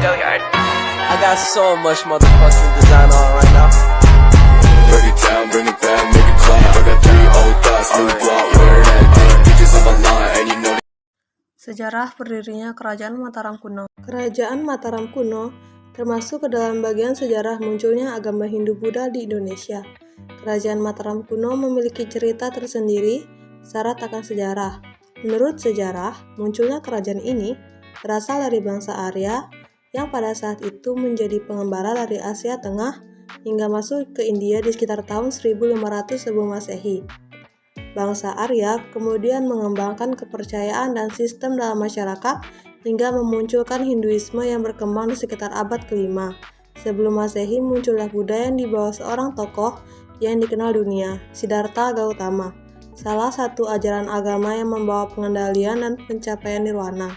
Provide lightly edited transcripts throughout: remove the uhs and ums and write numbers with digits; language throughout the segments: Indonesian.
I got so much motherfucking design on right now. Break it down, bring it back, make it clap. I got 3 old thoughts, new block, where that thing. Bitches on my line, and you know. Sejarah berdirinya Kerajaan Mataram kuno. Kerajaan Mataram kuno termasuk ke dalam bagian sejarah munculnya agama Hindu-Buddha di Indonesia. Kerajaan Mataram kuno memiliki cerita tersendiri syarat akan sejarah. Menurut sejarah, munculnya kerajaan ini berasal dari bangsa Arya yang pada saat itu menjadi pengembara dari Asia Tengah hingga masuk ke India di sekitar tahun 1500 sebelum Masehi. Bangsa Arya kemudian mengembangkan kepercayaan dan sistem dalam masyarakat hingga memunculkan Hinduisme yang berkembang di sekitar abad ke-5. Sebelum Masehi muncullah Buddha yang dibawa seorang tokoh yang dikenal dunia, Siddhartha Gautama, salah satu ajaran agama yang membawa pengendalian dan pencapaian nirwana.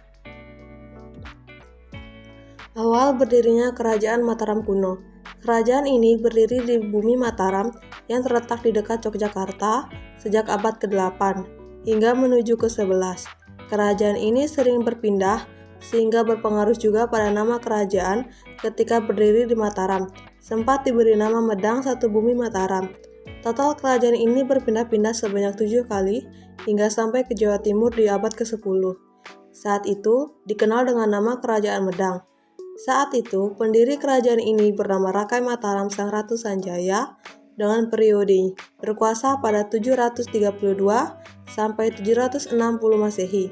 Awal berdirinya Kerajaan Mataram kuno. Kerajaan ini berdiri di bumi Mataram yang terletak di dekat Yogyakarta sejak abad ke-8 hingga menuju ke-11. Kerajaan ini sering berpindah sehingga berpengaruh juga pada nama kerajaan ketika berdiri di Mataram. Sempat diberi nama Medang Satu Bumi Mataram. Total kerajaan ini berpindah-pindah sebanyak 7 kali hingga sampai ke Jawa Timur di abad ke-10. Saat itu dikenal dengan nama Kerajaan Medang. Saat itu, pendiri kerajaan ini bernama Rakai Mataram Sang Ratu Sanjaya dengan periode berkuasa pada 732 sampai 760 Masehi.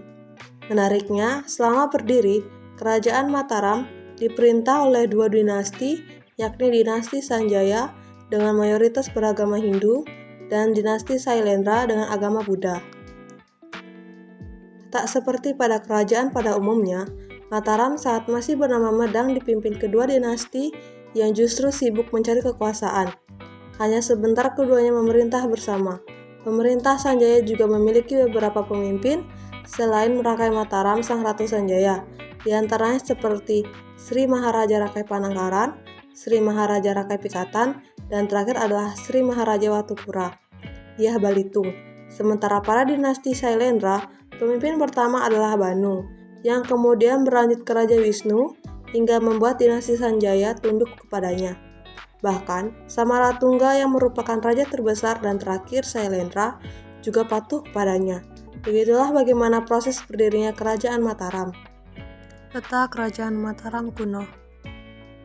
Menariknya, selama berdiri, Kerajaan Mataram diperintah oleh 2 dinasti, yakni dinasti Sanjaya dengan mayoritas beragama Hindu dan dinasti Sailendra dengan agama Buddha. Tak seperti pada kerajaan pada umumnya, Mataram saat masih bernama Medang dipimpin kedua dinasti yang justru sibuk mencari kekuasaan. Hanya sebentar keduanya memerintah bersama. Pemerintah Sanjaya juga memiliki beberapa pemimpin selain Rakai Mataram Sang Ratu Sanjaya, di antaranya seperti Sri Maharaja Rakai Panangkaran, Sri Maharaja Rakai Pikatan, dan terakhir adalah Sri Maharaja Watupura, Dyah Balitung. Sementara para dinasti Sailendra, pemimpin pertama adalah Banu, yang kemudian berlanjut ke Raja Wisnu hingga membuat dinasti Sanjaya tunduk kepadanya. Bahkan, Samaratungga yang merupakan raja terbesar dan terakhir Sailendra juga patuh kepadanya. Begitulah bagaimana proses berdirinya Kerajaan Mataram. Letak Kerajaan Mataram kuno.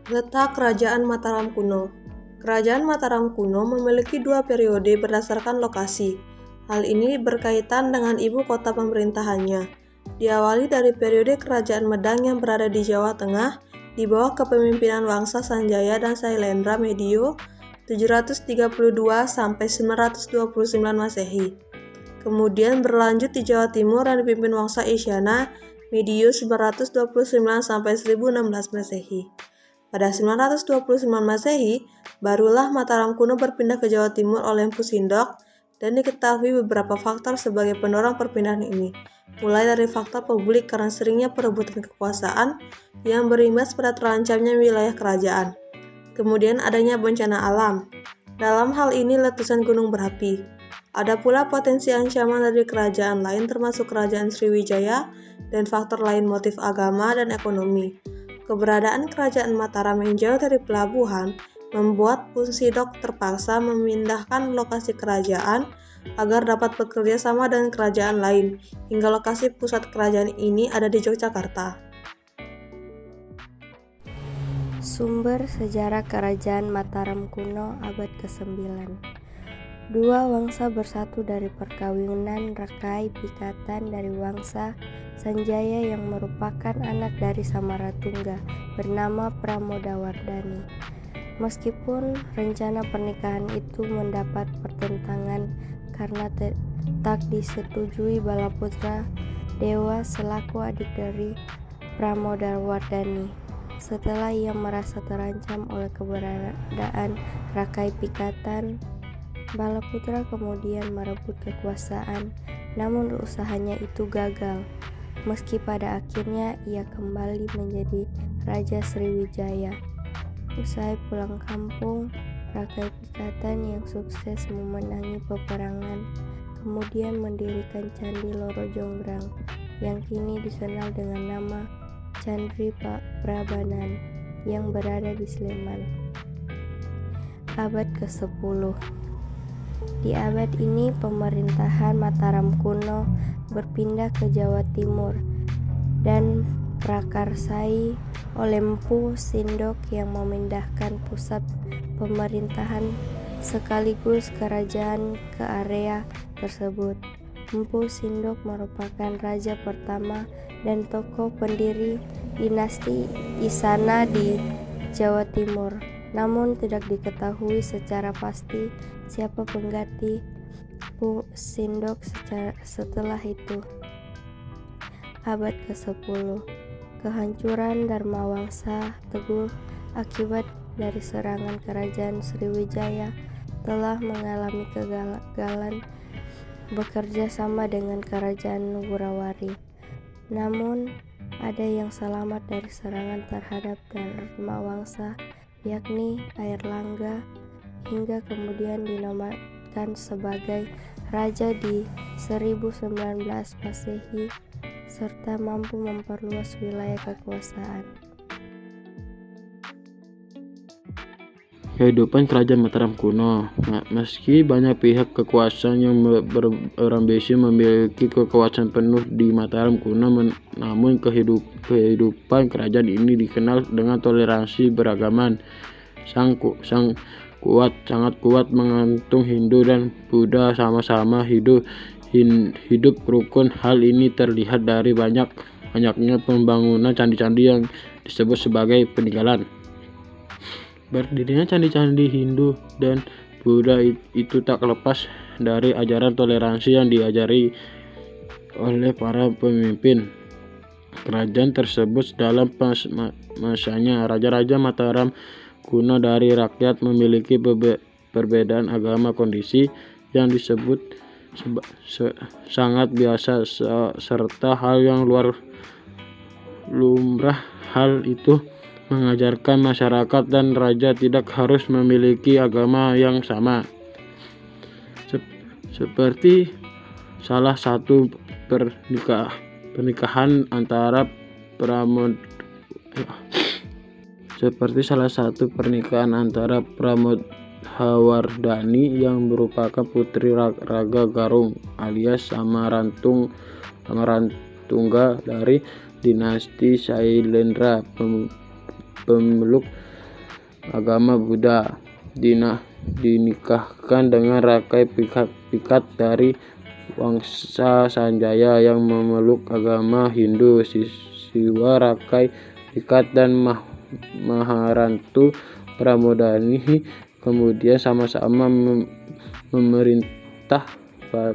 Letak Kerajaan Mataram kuno. Kerajaan Mataram kuno memiliki 2 periode berdasarkan lokasi. Hal ini berkaitan dengan ibu kota pemerintahannya. Diawali dari periode Kerajaan Medang yang berada di Jawa Tengah di bawah kepemimpinan Wangsa Sanjaya dan Sailendra Medio 732 sampai 929 Masehi. Kemudian berlanjut di Jawa Timur dan dipimpin Wangsa Isyana Medio 929 sampai 1016 Masehi. Pada 929 Masehi, barulah Mataram kuno berpindah ke Jawa Timur oleh Empu Sindok dan diketahui beberapa faktor sebagai pendorong perpindahan ini. Mulai dari faktor publik karena seringnya perebutan kekuasaan yang berimbas pada terancamnya wilayah kerajaan. Kemudian adanya bencana alam. Dalam hal ini letusan gunung berapi. Ada pula potensi ancaman dari kerajaan lain termasuk kerajaan Sriwijaya dan faktor lain motif agama dan ekonomi. Keberadaan kerajaan Mataram yang jauh dari pelabuhan membuat Empu Sindok terpaksa memindahkan lokasi kerajaan agar dapat bekerja sama dengan kerajaan lain, hingga lokasi pusat kerajaan ini ada di Yogyakarta. Sumber sejarah Kerajaan Mataram kuno abad ke-9. 2 wangsa bersatu dari perkawinan Rakai Pikatan dari Wangsa Sanjaya yang merupakan anak dari Samaratungga bernama Pramodawardhani. Meskipun rencana pernikahan itu mendapat pertentangan karena tak disetujui Balaputra Dewa selaku adik dari Pramodawardhani. Setelah ia merasa terancam oleh keberadaan Rakai Pikatan, Balaputra kemudian merebut kekuasaan, namun usahanya itu gagal. Meski pada akhirnya ia kembali menjadi Raja Sriwijaya. Usai pulang kampung, Rakai Pikatan yang sukses memenangi peperangan, kemudian mendirikan Candi Loro Jonggrang yang kini dikenal dengan nama Candri Prabanan yang berada di Sleman. Abad ke-10. Di abad ini pemerintahan Mataram kuno berpindah ke Jawa Timur dan prakarsai oleh Mpu Sindok yang memindahkan pusat pemerintahan sekaligus kerajaan ke area tersebut. Mpu Sindok merupakan raja pertama dan tokoh pendiri dinasti Isana di Jawa Timur. Namun tidak diketahui secara pasti siapa pengganti Mpu Sindok setelah itu. Abad ke-10. Kehancuran Dharmawangsa Teguh akibat dari serangan kerajaan Sriwijaya telah mengalami kegagalan bekerja sama dengan kerajaan Wurawari. Namun ada yang selamat dari serangan terhadap Dharmawangsa, yakni Airlangga, hingga kemudian dinobatkan sebagai raja di 1019 Masehi serta mampu memperluas wilayah kekuasaan. Kehidupan kerajaan Mataram kuno. Meski banyak pihak kekuasaan yang berambisi memiliki kekuasaan penuh di Mataram kuno, namun kehidupan kerajaan ini dikenal dengan toleransi beragaman. Sangat kuat mengantung Hindu dan Buddha sama-sama hidup rukun. Hal ini terlihat dari banyaknya pembangunan candi-candi yang disebut sebagai peninggalan. Berdirinya candi-candi Hindu dan Buddha itu tak lepas dari ajaran toleransi yang diajari oleh para pemimpin kerajaan tersebut. Dalam masanya Raja-Raja Mataram kuno dari rakyat memiliki perbedaan agama, kondisi yang disebut sangat biasa serta hal yang lumrah. Hal itu mengajarkan masyarakat dan raja tidak harus memiliki agama yang sama. Seperti salah satu pernikahan antara Pramodhawardhani yang merupakan putri Raga Garung alias Samarantungga dari dinasti Sailendra, pemeluk agama Buddha, dinikahkan dengan Rakai Pikat dari Wangsa Sanjaya yang memeluk agama Hindu. Siswa Rakai Pikat dan Maharantu Pramodhani kemudian sama-sama memerintah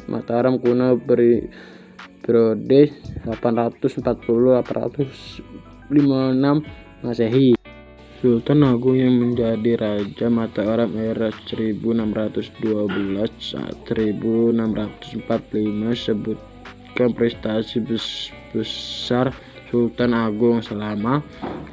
Mataram kuno periode 840-856 Masehi. Sultan Agung yang menjadi Raja Mataram era 1612-1645 sebutkan prestasi besar Sultan Agung selama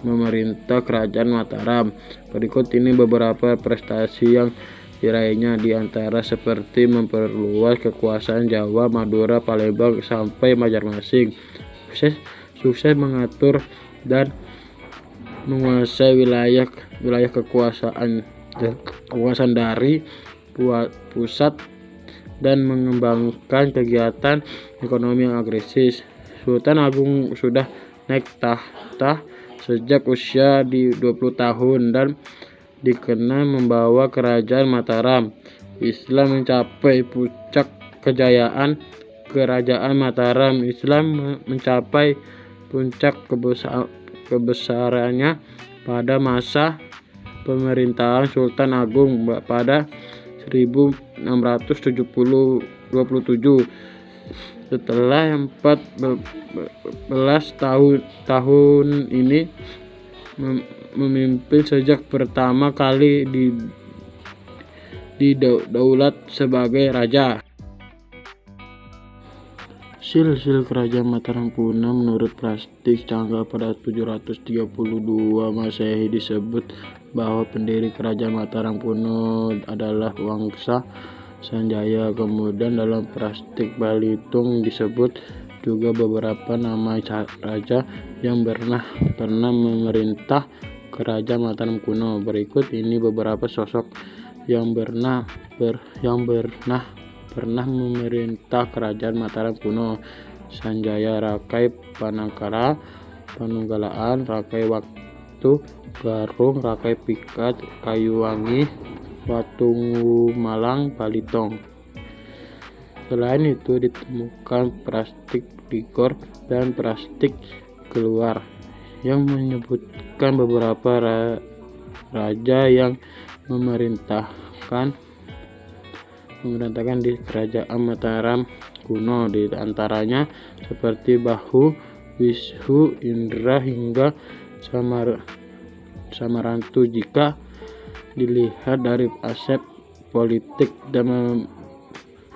memerintah kerajaan Mataram. Berikut ini beberapa prestasi yang diraihnya, di antara seperti memperluas kekuasaan Jawa, Madura, Palembang sampai Banjarmasin. Sukses mengatur dan menguasai wilayah kekuasaan dari pusat dan mengembangkan kegiatan ekonomi yang agresif. Sultan Agung sudah naik tahta sejak usia di 20 tahun dan dikenal membawa kerajaan Mataram. Islam mencapai puncak kejayaan kerajaan Mataram. Islam mencapai puncak kebesarannya pada masa pemerintahan Sultan Agung pada 1627. Setelah 14 tahun ini memimpin sejak pertama kali didaulat sebagai raja. Sil kerajaan Mataram kuno menurut Prasasti Cangga pada 732 Masehi disebut bahwa pendiri kerajaan Mataram kuno adalah Wangsa Sanjaya. Kemudian dalam Prastik Balitung disebut juga beberapa nama raja yang pernah memerintah kerajaan Mataram kuno. Berikut ini beberapa sosok yang pernah memerintah kerajaan Mataram kuno: Sanjaya, Rakai Panangkara, Panunggalaan, Rakai Watu Garung, Rakai Pikat, Kayuwangi, Watunggumalang, Balitong. Selain itu ditemukan prastik Digor dan prastik Keluar yang menyebutkan beberapa raja yang memerintahkan di kerajaan Mataram kuno, di antaranya seperti Bahu, Wishu, Indra hingga Samarantu. Jika dilihat dari aspek politik dan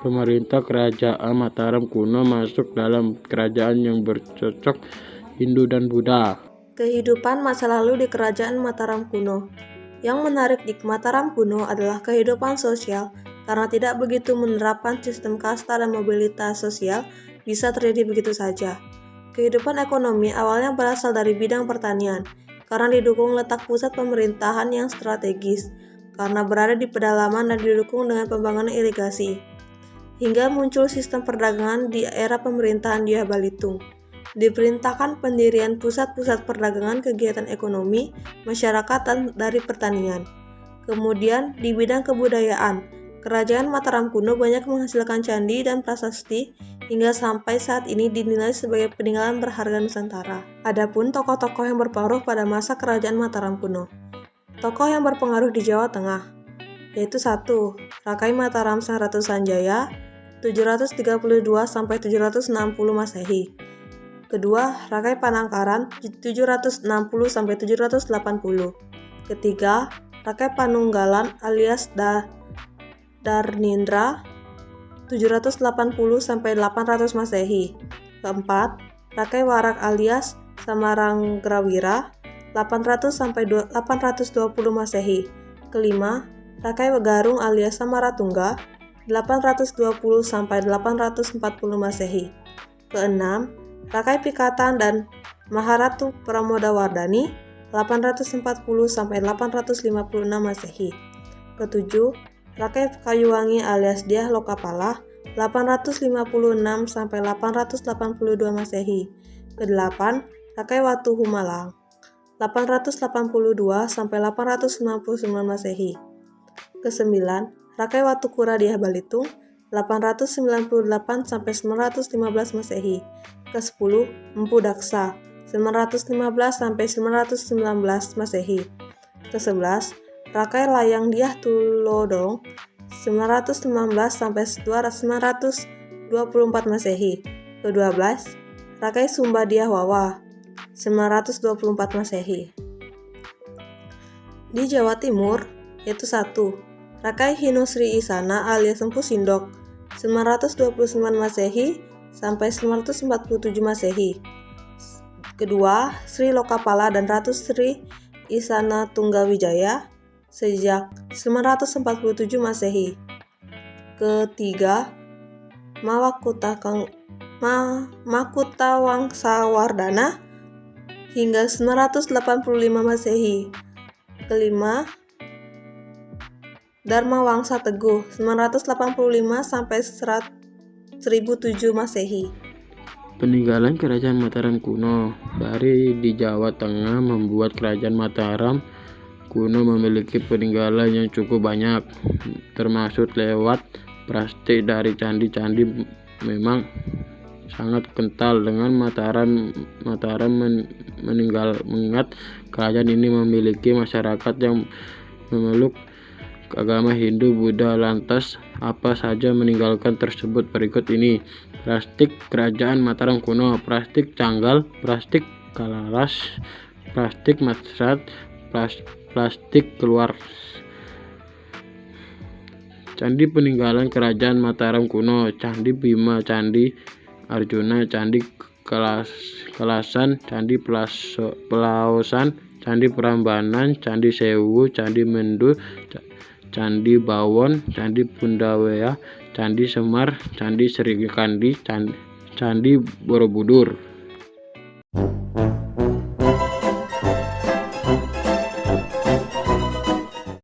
pemerintah, kerajaan Mataram kuno masuk dalam kerajaan yang bercocok Hindu dan Buddha. Kehidupan masa lalu di kerajaan Mataram kuno. Yang menarik di Mataram kuno adalah kehidupan sosial, karena tidak begitu menerapkan sistem kasta dan mobilitas sosial bisa terjadi begitu saja. Kehidupan ekonomi awalnya berasal dari bidang pertanian, karena didukung letak pusat pemerintahan yang strategis, karena berada di pedalaman dan didukung dengan pembangunan irigasi. Hingga muncul sistem perdagangan di era pemerintahan Dyah Balitung. Diperintahkan pendirian pusat-pusat perdagangan, kegiatan ekonomi, masyarakat dari pertanian. Kemudian di bidang kebudayaan, kerajaan Mataram kuno banyak menghasilkan candi dan prasasti hingga sampai saat ini dinilai sebagai peninggalan berharga Nusantara. Adapun tokoh-tokoh yang berpengaruh pada masa kerajaan Mataram kuno. Tokoh yang berpengaruh di Jawa Tengah, yaitu 1. Rakai Mataram Sang Ratu Sanjaya 732-760 Masehi. Kedua, Rakai Panangkaran 760-780. Ketiga, Rakai Panunggalan alias Darnindra 780-800 Masehi. Keempat, Rakai Warak alias Samarangrawira 800-820 Masehi. Kelima, Rakai Garung alias Samaratungga 820-840 Masehi. Keenam, Rakai Pikatan dan Maharatu Pramodawardhani 840-856 Masehi. Ketujuh, Rakai Kayuwangi alias Dyah Lokapala 856-882 Masehi. Kedelapan, Rakai Watu Humalang 882-899 Masehi. Kesembilan, Rakai Watu Kura Dyah Balitung 898-915 Masehi. Ke-10, Empu Daksa 915-919 Masehi. Ke-11, Rakai Layang Dyah Tulodong 919-924 Masehi. Ke-12, Rakai Sumba Dyah Wawa 924 Masehi. Di Jawa Timur, yaitu 1. Rakai Hinu Sri Isana alias Empu Sindok 929 Masehi sampai 947 Masehi. Kedua, Sri Lokapala dan Ratu Sri Isana Tunggawijaya sejak 947 Masehi. Ketiga, Makutawangsawardhana hingga 985 Masehi. Kelima, Dharma Wangsa Teguh 985 sampai 1007 Masehi. Peninggalan kerajaan Mataram kuno dari di Jawa Tengah membuat kerajaan Mataram kuno memiliki peninggalan yang cukup banyak, termasuk lewat prastik dari candi-candi memang sangat kental dengan Mataram mengingat kerajaan ini memiliki masyarakat yang memeluk agama Hindu, Buddha. Lantas apa saja meninggalkan tersebut? Berikut ini: prastik kerajaan Mataram kuno, prastik Canggal, prastik Kalaras, prastik Matsrat, prastik Keluar. Candi peninggalan kerajaan Mataram kuno: Candi Bima, Candi Arjuna, Candi Kalasan, Candi Pelaosan, Candi Prambanan, Candi Sewu, Candi Mendu, Candi Bawon, Candi Pundawea, Candi Semar, Candi Serikandi, Candi Borobudur.